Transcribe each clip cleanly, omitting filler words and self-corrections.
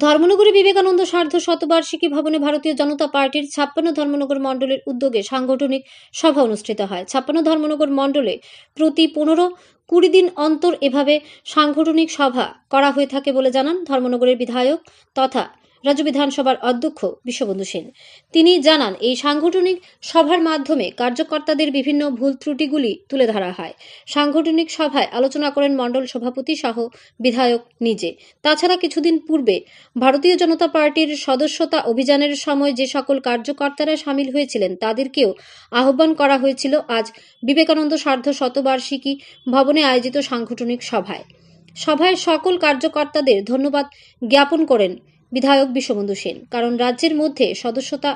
ধর্মনগরে বিবেকানন্দ সার্ধ শতবার্ষিকী ভবনে ভারতীয় জনতা পার্টির ৫৬ ধর্মনগর মণ্ডলের উদ্যোগে সাংগঠনিক সভা অনুষ্ঠিত হয়। ৫৬ ধর্মনগর মণ্ডলে প্রতি ১৫-২০ দিন অন্তর এভাবে সাংগঠনিক সভা করা হয়ে থাকে বলে জানান ধর্মনগরের বিধায়ক তথা রাজ্য বিধানসভার অধ্যক্ষ বিশ্ববন্ধু সেন। তিনি জানান, এই সাংগঠনিক সভার মাধ্যমে কার্যকর্তাদের বিভিন্ন ভুল ত্রুটিগুলি তুলে ধরা হয়। সাংগঠনিক সভায় আলোচনা করেন মণ্ডল সভাপতি সহ বিধায়ক নিজে। তাছাড়া কিছুদিন পূর্বে ভারতীয় জনতা পার্টির সদস্যতা অভিযানের সময় যে সকল কার্যকর্তারা সামিল হয়েছিলেন তাদেরকেও আহ্বান করা হয়েছিল আজ বিবেকানন্দ সার্ধ শতবার্ষিকী ভবনে আয়োজিত সাংগঠনিক সভায়। সভায় সকল কার্যকর্তাদের ধন্যবাদ জ্ঞাপন করেন বিধায়ক বিশ্ববন্ধু সেন। কারণ রাজ্যের মধ্যে সদস্যতা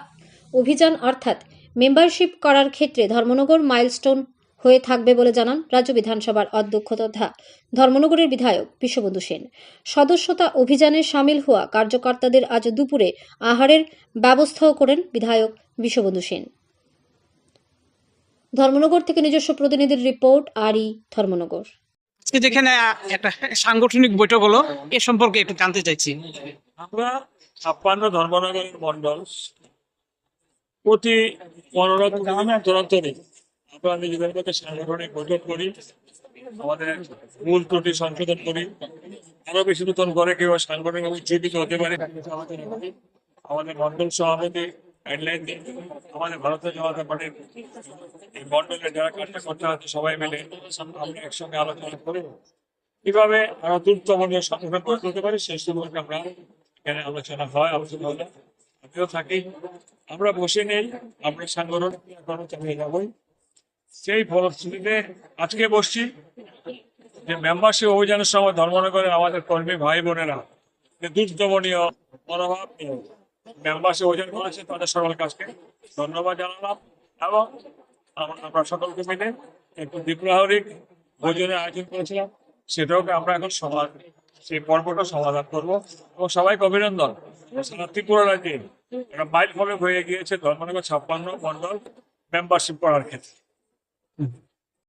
অভিযান অর্থাৎ মেম্বারশিপ করার ক্ষেত্রে ধর্মনগর মাইলস্টোন হয়ে থাকবে বলে জানান রাজ্য বিধানসভার অধ্যক্ষ তথা ধর্মনগরের বিধায়ক বিশ্ববন্ধু সেন। সদস্যতা অভিযানে সামিল হওয়া কার্যকর্তাদের আজ দুপুরে আহারের ব্যবস্থাও করেন বিধায়ক বিশ্ববন্ধু সেন। ধর্মনগর থেকে নিজস্ব প্রতিনিধির রিপোর্ট, আরই ধর্মনগর। আজকে যেখানে একটা সাংগঠনিক বৈঠক হলো, এ সম্পর্কে একটু জানতে চাইছি। আমরা ৫৬ ধর্মনগরের মন্ডল প্রতি ১৫ দিন অন্তরে আমরা নিজেদের মধ্যে সাংগঠনিক বৈঠক করি, আমাদের মূল ত্রুটি সংশোধন করি, আরো বেশি নতুন করে কেউ সাংগঠনিক উজ্জীবিত হতে পারে। আমাদের মন্ডল সভাপতি গাইডলাইন দিন, আমাদের ভারতীয় জনতা পার্টির এই মন্ডলের যারা কার্যকর্তা আছে সবাই মিলে আমরা একসঙ্গে আলোচনা করে কিভাবে আরো দ্রুততমনীয় সংগঠন গড়ে তুলতে পারি সেই সম্পর্কে আমরা এখানে আলোচনা হয়, আলোচনা হলে আমিও থাকি। আমরা বসে নেই, আমরা সাংগঠনিক এখনো চালিয়ে যাবই। সেই ফলশ্রুতিতে আজকে বসছি যে মেম্বারশিপ অভিযানের সময় ধর্মনগরের আমাদের কর্মী ভাই বোনেরা যে দ্রুততমনীয় মনোভাব নিয়ে মেম্বারশিপ অভিযান করেছে, তাদের সকল কাজকে ধন্যবাদ জানালাম এবং আমরা সকলকে মিলে একটু দ্বিপ্রাহরিক ভোজনের আয়োজন করেছিলাম, সেটাকে আমরা এখন সেই পর্বটা সমাধান করবো এবং সবাইকে অভিনন্দন। সারা ত্রিপুরা রাজ্যে একটা মাইল ফলক হয়ে গিয়েছে ধর্মনগর ৫৬ মন্ডল মেম্বারশিপ করার ক্ষেত্রে।